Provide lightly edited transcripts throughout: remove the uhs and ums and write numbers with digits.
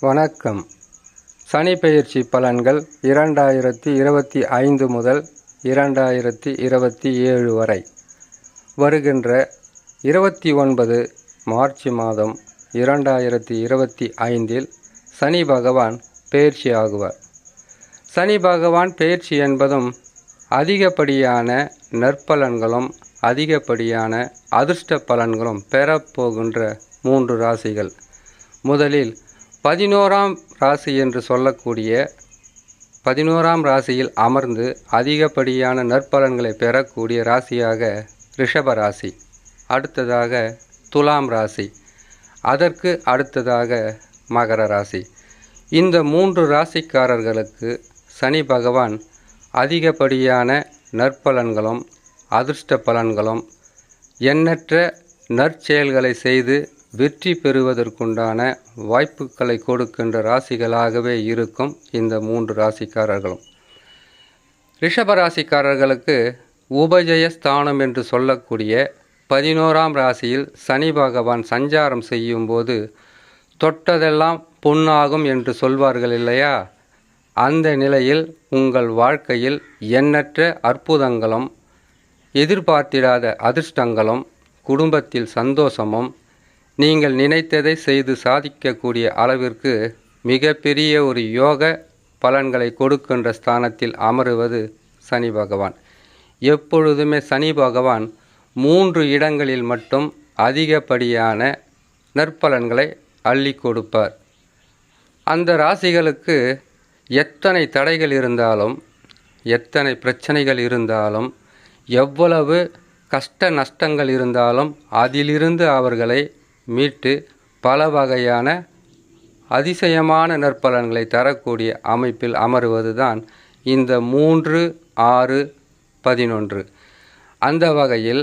வணக்கம். சனி பெயர்ச்சி பலன்கள் 2025 முதல் 2027 வரை. வருகின்ற 29 மார்ச் மாதம் 2025 சனி பகவான் பெயர்ச்சி ஆகுவார். சனி பகவான் பெயர்ச்சி என்பதும் அதிகப்படியான நற்பலன்களும் அதிகப்படியான அதிர்ஷ்ட பலன்களும் பெறப்போகின்ற 3 ராசிகள். முதலில் 11ஆம் ராசி என்று சொல்லக்கூடிய 11ஆம் ராசியில் அமர்ந்து அதிகப்படியான நற்பலன்களை பெறக்கூடிய ராசியாக ரிஷப ராசி, அடுத்ததாக துலாம் ராசி, அதற்கு அடுத்ததாக மகர ராசி. இந்த 3 ராசிக்காரர்களுக்கு சனி பகவான் அதிகப்படியான நற்பலன்களும் அதிர்ஷ்ட பலன்களும் எண்ணற்ற நற்செயல்களை செய்து வெற்றி பெறுவதற்குண்டான வாய்ப்புகளை கொடுக்கின்ற ராசிகளாகவே இருக்கும் இந்த 3 ராசிக்காரர்களும். ரிஷப ராசிக்காரர்களுக்கு உபஜயஸ்தானம் என்று சொல்லக்கூடிய 11ஆம் ராசியில் சனி பகவான் சஞ்சாரம் செய்யும்போது தொட்டதெல்லாம் பொன்னாகும் என்று சொல்வார்கள் இல்லையா? அந்த நிலையில் உங்கள் வாழ்க்கையில் எண்ணற்ற அற்புதங்களும் எதிர்பார்த்திடாத அதிர்ஷ்டங்களும் குடும்பத்தில் சந்தோஷமும் நீங்கள் நினைத்ததை செய்து சாதிக்கக்கூடிய அளவிற்கு மிகப்பெரிய ஒரு யோக பலன்களை கொடுக்கின்ற ஸ்தானத்தில் அமருவது சனி பகவான். எப்பொழுதுமே சனி பகவான் 3 இடங்களில் மட்டும் அதிகப்படியான நற்பலன்களை அள்ளி கொடுப்பார். அந்த ராசிகளுக்கு எத்தனை தடைகள் இருந்தாலும், எத்தனை பிரச்சனைகள் இருந்தாலும், எவ்வளவு கஷ்ட நஷ்டங்கள் இருந்தாலும் அதிலிருந்து அவர்களை மீட்டு பல வகையான அதிசயமான நற்பலன்களை தரக்கூடிய அமைப்பில் அமருவதுதான் இந்த 3, 6, 11. அந்த வகையில்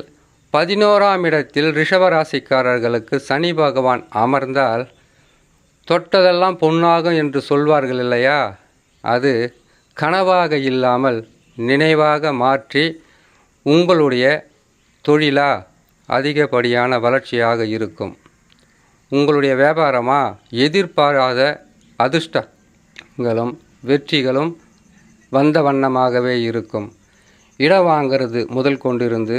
11ஆம் இடத்தில் ரிஷபராசிக்காரர்களுக்கு சனி பகவான் அமர்ந்தால் தொட்டதெல்லாம் பொன்னாகும் என்று சொல்வார்கள் இல்லையா? அது கனவாக இல்லாமல் நினைவாக மாற்றி உங்களுடைய தொழிலா அதிகப்படியான வளர்ச்சியாக இருக்கும். உங்களுடைய வியாபாரமா எதிர்பாராத அதிர்ஷ்டங்களும் வெற்றிகளும் வந்த வண்ணமாகவே இருக்கும். இடம் வாங்கிறது முதல் கொண்டிருந்து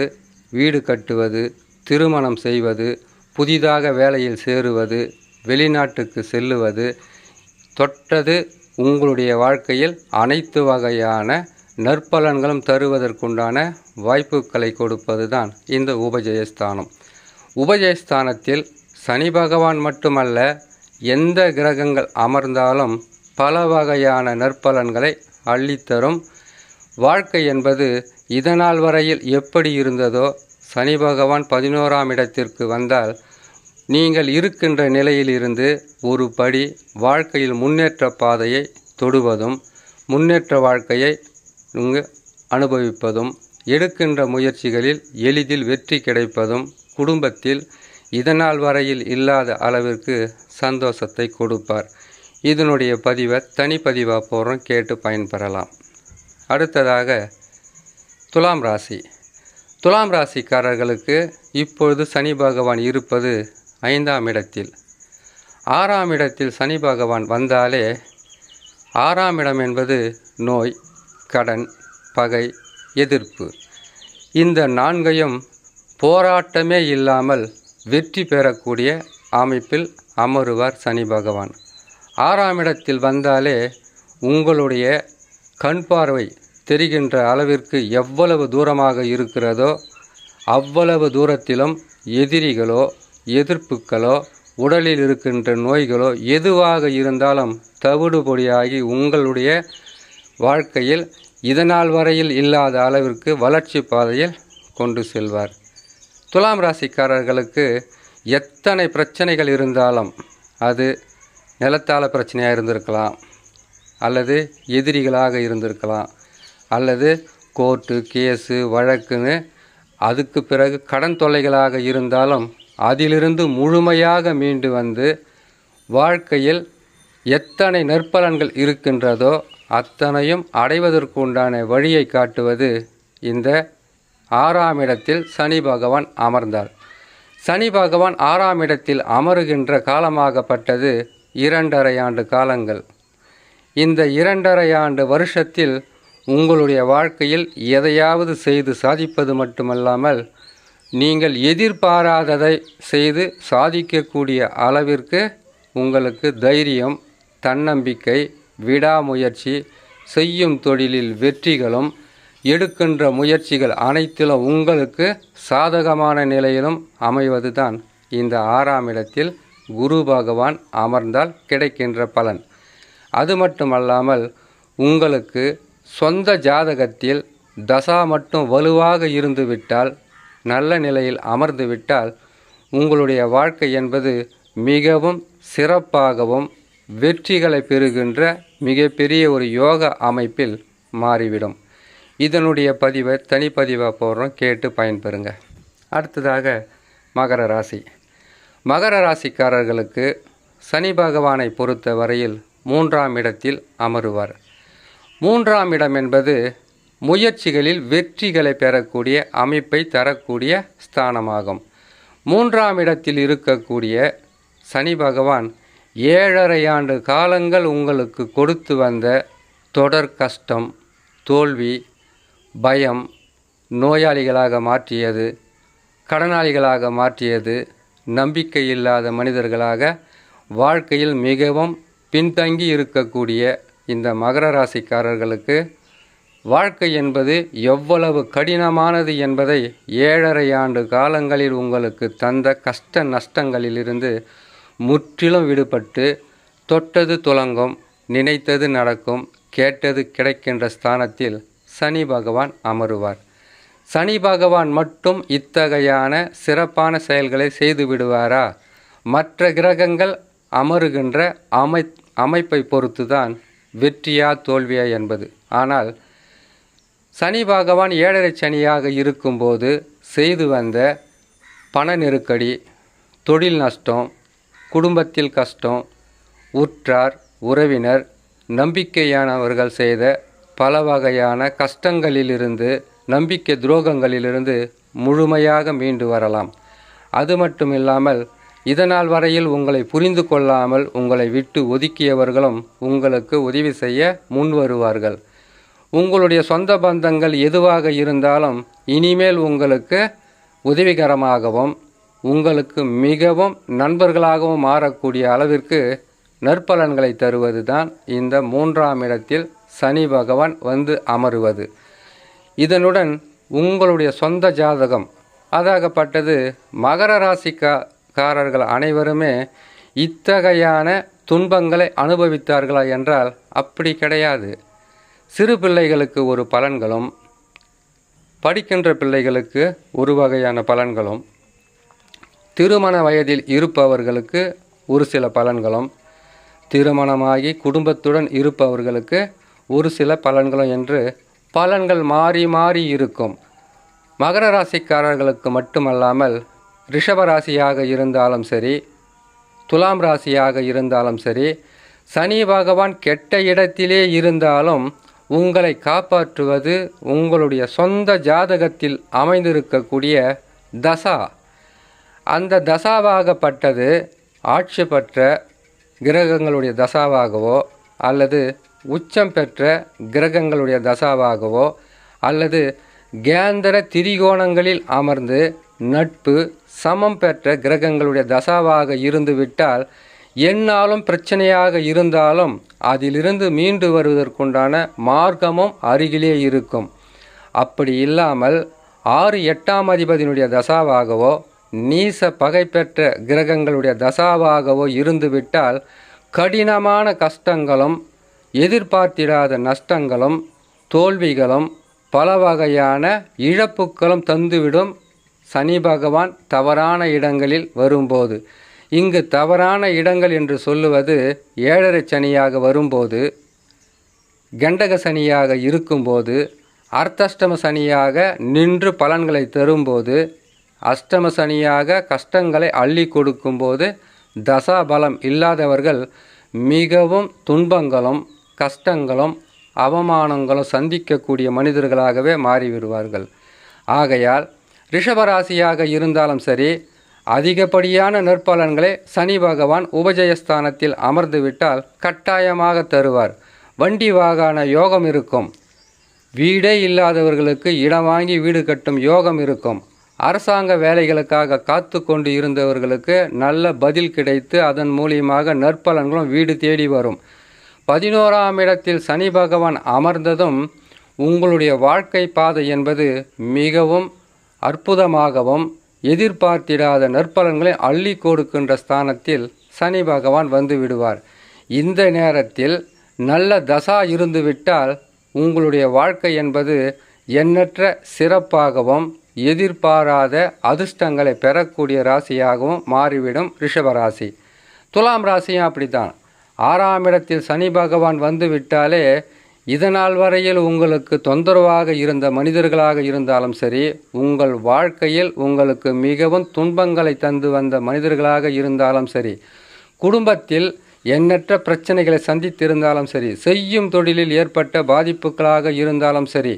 வீடு கட்டுவது, திருமணம் செய்வது, புதிதாக வேலையில் சேருவது, வெளிநாட்டுக்கு செல்லுவது, தொட்டது உங்களுடைய வாழ்க்கையில் அனைத்து வகையான நற்பலன்களும் தருவதற்குண்டான வாய்ப்புகளை கொடுப்பது தான் இந்த உபஜயஸ்தானம். உபஜயஸ்தானத்தில் சனி பகவான் மட்டுமல்ல, எந்த கிரகங்கள் அமர்ந்தாலும் பல வகையான நற்பலன்களை அள்ளித்தரும். வாழ்க்கை என்பது இதனால் வரையில் எப்படி இருந்ததோ, சனி பகவான் 11ஆம் இடத்திற்கு வந்தால் நீங்கள் இருக்கின்ற நிலையிலிருந்து ஒரு படி வாழ்க்கையில் முன்னேற்ற பாதையை தொடுவதும், முன்னேற்ற வாழ்க்கையை அனுபவிப்பதும், எடுக்கின்ற முயற்சிகளில் எளிதில் வெற்றி கிடைப்பதும், குடும்பத்தில் இதனால் வரையில் இல்லாத அளவிற்கு சந்தோஷத்தை கொடுப்பார். இதனுடைய பதிவை தனிப்பதிவாக போகிறோம், கேட்டு பயன்பெறலாம். அடுத்ததாக துலாம் ராசி. துலாம் ராசிக்காரர்களுக்கு இப்பொழுது சனி பகவான் இருப்பது 5ஆம் இடத்தில். 6ஆம் இடத்தில் சனி பகவான் வந்தாலே 6ஆம் இடம் என்பது நோய், கடன், பகை, எதிர்ப்பு, இந்த 4ஐயும் போராட்டமே இல்லாமல் வெற்றி பெறக்கூடிய அமைப்பில் அமருவார் சனி பகவான். 6ஆம் இடத்தில் வந்தாலே உங்களுடைய கண் பார்வை தெரிகின்ற அளவிற்கு எவ்வளவு தூரமாக இருக்கிறதோ அவ்வளவு தூரத்திலும் எதிரிகளோ எதிர்ப்புகளோ உடலில் இருக்கின்ற நோய்களோ எதுவாக இருந்தாலும் தவிடுபொடியாகி உங்களுடைய வாழ்க்கையில் இதனால் வரையில் இல்லாத அளவிற்கு வளர்ச்சி பாதையில் கொண்டு செல்வார். துலாம் ராசிக்காரர்களுக்கு எத்தனை பிரச்சனைகள் இருந்தாலும், அது நிலத்தால் பிரச்சனையாக இருந்திருக்கலாம், அல்லது எதிரிகளாக இருந்திருக்கலாம், அல்லது கோர்ட்டு கேஸு வழக்குன்னு அதுக்கு பிறகு கடன் தொல்லைகளாக இருந்தாலும் அதிலிருந்து முழுமையாக மீண்டு வந்து வாழ்க்கையில் எத்தனை நற்பலன்கள் இருக்கின்றதோ அத்தனையும் அடைவதற்குண்டான வழியை காட்டுவது இந்த 6ஆம் இடத்தில் சனி பகவான் அமர்ந்தார். சனி பகவான் 6ஆம் இடத்தில் அமருகின்ற காலமாகப்பட்டது 2.5 ஆண்டு காலங்கள். இந்த 2.5 ஆண்டு வருஷத்தில் உங்களுடைய வாழ்க்கையில் எதையாவது செய்து சாதிப்பது மட்டுமல்லாமல் நீங்கள் எதிர்பாராததை செய்து சாதிக்கக்கூடிய அளவிற்கு உங்களுக்கு தைரியம், தன்னம்பிக்கை, விடாமுயற்சி, செய்யும் தொழிலில் வெற்றிகளும், எடுக்கின்ற முயற்சிகள் அனைத்திலும் உங்களுக்கு சாதகமான நிலையிலும் அமைவது தான் இந்த 6ஆம் இடத்தில் குரு பகவான் அமர்ந்தால் கிடைக்கின்ற பலன். அது மட்டுமல்லாமல் உங்களுக்கு சொந்த ஜாதகத்தில் தசா மட்டும் வலுவாக இருந்துவிட்டால், நல்ல நிலையில் அமர்ந்துவிட்டால் உங்களுடைய வாழ்க்கை என்பது மிகவும் சிறப்பாகவும் வெற்றிகளை பெறுகின்ற மிகப்பெரிய ஒரு யோக அமைப்பில் மாறிவிடும். இதனுடைய பதிவை தனிப்பதிவாக போடுறோம், கேட்டு பயன்பெறுங்க. அடுத்ததாக மகர ராசி. மகர ராசிக்காரர்களுக்கு சனி பகவானை பொறுத்த வரையில் 3ஆம் இடத்தில் அமருவார். 3ஆம் இடம் என்பது முயற்சிகளில் வெற்றிகளை பெறக்கூடிய அமைப்பை தரக்கூடிய ஸ்தானமாகும். 3ஆம் இடத்தில் இருக்கக்கூடிய சனி பகவான் 7.5 ஆண்டு காலங்கள் உங்களுக்கு கொடுத்து வந்த தொடர் கஷ்டம், தோல்வி, பயம், நோயாளிகளாக மாற்றியது, கடனாளிகளாக மாற்றியது, நம்பிக்கை இல்லாத மனிதர்களாக வாழ்க்கையில் மிகவும் பின்தங்கி இருக்கக்கூடிய இந்த மகர ராசிக்காரர்களுக்கு வாழ்க்கை என்பது எவ்வளவு கடினமானது என்பதை 7.5 ஆண்டு காலங்களில் உங்களுக்கு தந்த கஷ்ட நஷ்டங்களிலிருந்து முற்றிலும் விடுபட்டு தொட்டது துலங்கும், நினைத்தது நடக்கும், கேட்டது கிடைக்கின்ற ஸ்தானத்தில் சனி பகவான் அமருவார். சனி பகவான் மட்டும் இத்தகையான சிறப்பான செயல்களை செய்து விடுவாரா? மற்ற கிரகங்கள் அமருகின்ற அமைப்பை பொறுத்து தான் வெற்றியா தோல்வியா என்பது. ஆனால் சனி பகவான் 7.5 சனியாக இருக்கும்போது செய்து வந்த பண நெருக்கடி, தொழில் நஷ்டம், குடும்பத்தில் கஷ்டம், உற்றார் உறவினர் நம்பிக்கையானவர்கள் செய்த பல வகையான கஷ்டங்களிலிருந்து, நம்பிக்கை துரோகங்களிலிருந்து முழுமையாக மீண்டு வரலாம். அது மட்டுமில்லாமல் இதனால் வரையில் உங்களை புரிந்து கொள்ளாமல் உங்களை விட்டு ஒதுக்கியவர்களும் உங்களுக்கு உதவி செய்ய முன் வருவார்கள். உங்களுடைய சொந்த பந்தங்கள் எதுவாக இருந்தாலும் இனிமேல் உங்களுக்கு உதவிகரமாகவும் உங்களுக்கு மிகவும் நண்பர்களாகவும் மாறக்கூடிய அளவிற்கு நற்பலன்களை தருவது தான் இந்த 3ஆம் இடத்தில் சனி பகவான் வந்து அமருவது. இதனுடன் உங்களுடைய சொந்த ஜாதகம் அதாகப்பட்டது மகர ராசிக்காரர்கள் அனைவருமே இத்தகையான துன்பங்களை அனுபவித்தார்களா என்றால் அப்படி கிடையாது. சிறு பிள்ளைகளுக்கு ஒரு பலன்களும், படிக்கின்ற பிள்ளைகளுக்கு ஒரு வகையான பலன்களும், திருமண வயதில் இருப்பவர்களுக்கு ஒரு சில பலன்களும், திருமணமாகி குடும்பத்துடன் இருப்பவர்களுக்கு ஒரு சில பலன்களும் என்று பலன்கள் மாறி மாறி இருக்கும். மகர ராசிக்காரர்களுக்கு மட்டுமல்லாமல் ரிஷப ராசியாக இருந்தாலும் சரி, துலாம் ராசியாக இருந்தாலும் சரி, சனி பகவான் கெட்ட இடத்திலே இருந்தாலும் உங்களை காப்பாற்றுவது உங்களுடைய சொந்த ஜாதகத்தில் அமைந்திருக்கக்கூடிய தசா. அந்த தசாவாகப்பட்டது ஆட்சி பெற்ற கிரகங்களுடைய தசாவாகவோ அல்லது உச்சம் பெற்ற கிரகங்களுடைய தசாவாகவோ அல்லது கேந்திர திரிகோணங்களில் அமர்ந்து நட்பு சமம் பெற்ற கிரகங்களுடைய தசாவாக இருந்துவிட்டால் எந்நாளும் பிரச்சனையாக இருந்தாலும் அதிலிருந்து மீண்டு வருவதற்குண்டான மார்க்கமும் அருகிலே இருக்கும். அப்படி இல்லாமல் 6, 8ஆம் அதிபதியினுடைய தசாவாகவோ நீச பகை பெற்ற கிரகங்களுடைய தசாவாகவோ இருந்துவிட்டால் கடினமான கஷ்டங்களும், எதிர்பார்த்திடாத நஷ்டங்களும், தோல்விகளும், பல வகையான இழப்புகளும் தந்துவிடும். சனி பகவான் தவறான இடங்களில் வரும்போது, இங்கு தவறான இடங்கள் என்று சொல்லுவது 7.5 சனியாக வரும்போது, கண்டக சனியாக இருக்கும்போது, அர்த்தஷ்டம சனியாக நின்று பலன்களை தரும்போது, அஷ்டம சனியாக கஷ்டங்களை அள்ளி கொடுக்கும்போது, தசாபலம் இல்லாதவர்கள் மிகவும் துன்பங்களும் கஷ்டங்களும் அவமானங்களும் சந்திக்கக்கூடிய மனிதர்களாகவே மாறிவிடுவார்கள். ஆகையால் ரிஷபராசியாக இருந்தாலும் சரி அதிகப்படியான நற்பலன்களை சனி பகவான் உபஜயஸ்தானத்தில் அமர்ந்துவிட்டால் கட்டாயமாக தருவார். வண்டி வாகன யோகம் இருக்கும். வீடே இல்லாதவர்களுக்கு இடம் வாங்கி வீடு கட்டும் யோகம் இருக்கும். அரசாங்க வேலைகளுக்காக காத்து கொண்டு இருந்தவர்களுக்கு நல்ல பதில் கிடைத்து அதன் மூலியமாக நற்பலன்களும் வீடு தேடி வரும். 11ஆம் இடத்தில் சனி பகவான் அமர்ந்ததும் உங்களுடைய வாழ்க்கை பாதை என்பது மிகவும் அற்புதமாகவும் எதிர்பார்த்திடாத நற்பலன்களை அள்ளி கொடுக்கின்ற ஸ்தானத்தில் சனி பகவான் வந்து விடுவார். இந்த நேரத்தில் நல்ல தசா இருந்துவிட்டால் உங்களுடைய வாழ்க்கை என்பது எண்ணற்ற சிறப்பாகவும் எதிர்பாராத அதிர்ஷ்டங்களை பெறக்கூடிய ராசியாகவும் மாறிவிடும் ரிஷபராசி. துலாம் ராசியும் அப்படித்தான். 6ஆம் இடத்தில் சனி பகவான் வந்து விட்டாலே இதனால் வரையில் உங்களுக்கு தொந்தரவாக இருந்த மனிதர்களாக இருந்தாலும் சரி, உங்கள் வாழ்க்கையில் உங்களுக்கு மிகவும் துன்பங்களை தந்து வந்த மனிதர்களாக இருந்தாலும் சரி, குடும்பத்தில் எண்ணற்ற பிரச்சனைகளை சந்தித்திருந்தாலும் சரி, செய்யும் தொழிலில் ஏற்பட்ட பாதிப்புகளாக இருந்தாலும் சரி,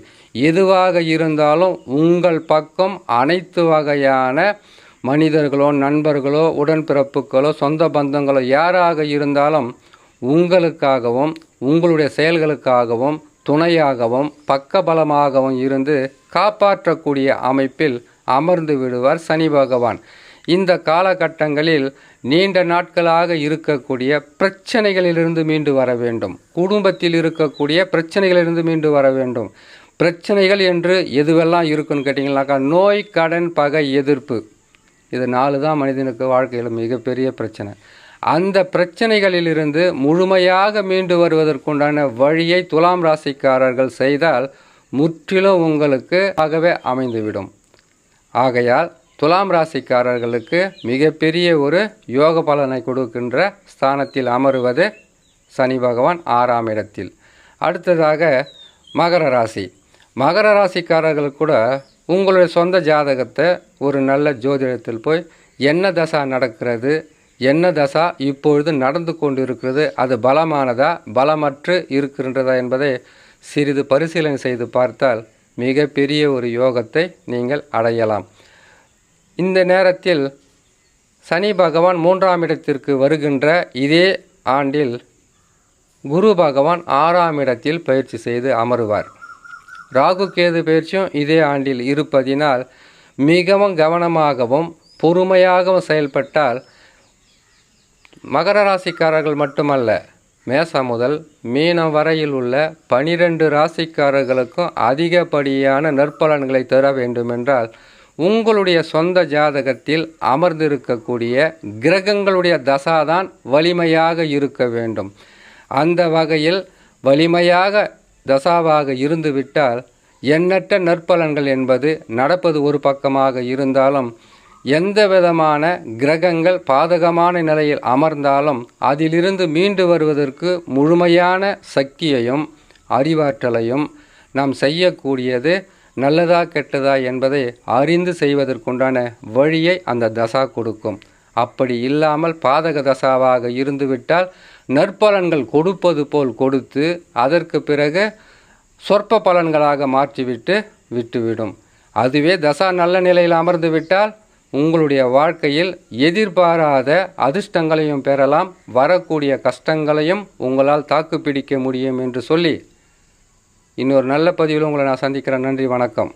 எதுவாக இருந்தாலும் உங்கள் பக்கம் அனைத்து வகையான மனிதர்களோ நண்பர்களோ உடன்பிறப்புகளோ சொந்த பந்தங்களோ யாராக இருந்தாலும் உங்களுக்காகவும் உங்களுடைய செயல்களுக்காகவும் துணையாகவும் பக்கபலமாகவும் இருந்து காப்பாற்றக்கூடிய அமைப்பில் அமர்ந்து விடுவார் சனி பகவான். இந்த காலகட்டங்களில் நீண்ட நாட்களாக இருக்கக்கூடிய பிரச்சனைகளிலிருந்து மீண்டு வர வேண்டும். குடும்பத்தில் இருக்கக்கூடிய பிரச்சனைகளிலிருந்து மீண்டு வர வேண்டும். பிரச்சனைகள் என்று எதுவெல்லாம் இருக்குன்னு கேட்டிங்கனாக்கா, நோய், கடன், பகை, எதிர்ப்பு, இது 4 தான் மனிதனுக்கு வாழ்க்கையில் மிகப்பெரிய பிரச்சனை. அந்த பிரச்சனைகளிலிருந்து முழுமையாக மீண்டு வருவதற்குண்டான வழியை துலாம் ராசிக்காரர்கள் செய்தால் முற்றிலும் உங்களுக்கு ஆகவே அமைந்துவிடும். ஆகையால் துலாம் ராசிக்காரர்களுக்கு மிகப்பெரிய ஒரு யோக பலனை கொடுக்கின்ற ஸ்தானத்தில் அமருவது சனி பகவான் 6ஆம் இடத்தில். அடுத்ததாக மகர ராசி. மகர ராசிக்காரர்கள் கூட உங்களுடைய சொந்த ஜாதகத்தை ஒரு நல்ல ஜோதிடத்தில் போய் என்ன தசா நடக்கிறது, என்ன தசா இப்பொழுது நடந்து கொண்டு இருக்கிறது, அது பலமானதா பலமற்று இருக்கின்றதா என்பதை சிறிது பரிசீலனை செய்து பார்த்தால் மிகப்பெரிய ஒரு யோகத்தை நீங்கள் அடையலாம். இந்த நேரத்தில் சனி பகவான் 3ஆம் இடத்திற்கு வருகின்ற இதே ஆண்டில் குரு பகவான் 6ஆம் இடத்தில் பயிற்சி செய்து அமருவார். ராகு கேது பயிற்சியும் இதே ஆண்டில் இருப்பதினால் மிகவும் கவனமாகவும் பொறுமையாகவும் செயல்பட்டால் மகர ராசிக்காரர்கள் மட்டுமல்ல, மேசம் முதல் மீனம் வரையில் உள்ள 12 ராசிக்காரர்களுக்கும் அதிகப்படியான நற்பலன்களை தர வேண்டுமென்றால் உங்களுடைய சொந்த ஜாதகத்தில் அமர்ந்திருக்கக்கூடிய கிரகங்களுடைய தசாதான் வலிமையாக இருக்க வேண்டும். அந்த வகையில் வலிமையாக தசாவாக இருந்துவிட்டால் எண்ணற்ற நற்பலன்கள் என்பது நடப்பது ஒரு பக்கமாக இருந்தாலும், எந்த விதமான கிரகங்கள் பாதகமான நிலையில் அமர்ந்தாலும் அதிலிருந்து மீண்டு வருவதற்கு முழுமையான சக்தியையும் அறிவாற்றலையும் நாம் செய்யக்கூடியது நல்லதா கெட்டதா என்பதை அறிந்து செய்வதற்குண்டான வழியை அந்த தசா கொடுக்கும். அப்படி இல்லாமல் பாதக தசாவாக இருந்துவிட்டால் நற்பலன்கள் கொடுப்பது போல் கொடுத்து அதற்கு பிறகு சொற்ப பலன்களாக மாற்றிவிட்டு விட்டுவிடும். அதுவே தசா நல்ல நிலையில் அமர்ந்து விட்டால் உங்களுடைய வாழ்க்கையில் எதிர்பாராத அதிர்ஷ்டங்களையும் பெறலாம், வரக்கூடிய கஷ்டங்களையும் உங்களால் தாக்குப்பிடிக்க முடியும் என்று சொல்லி இன்னொரு நல்ல பதிவில் உங்களை நான் சந்திக்கிறேன். நன்றி, வணக்கம்.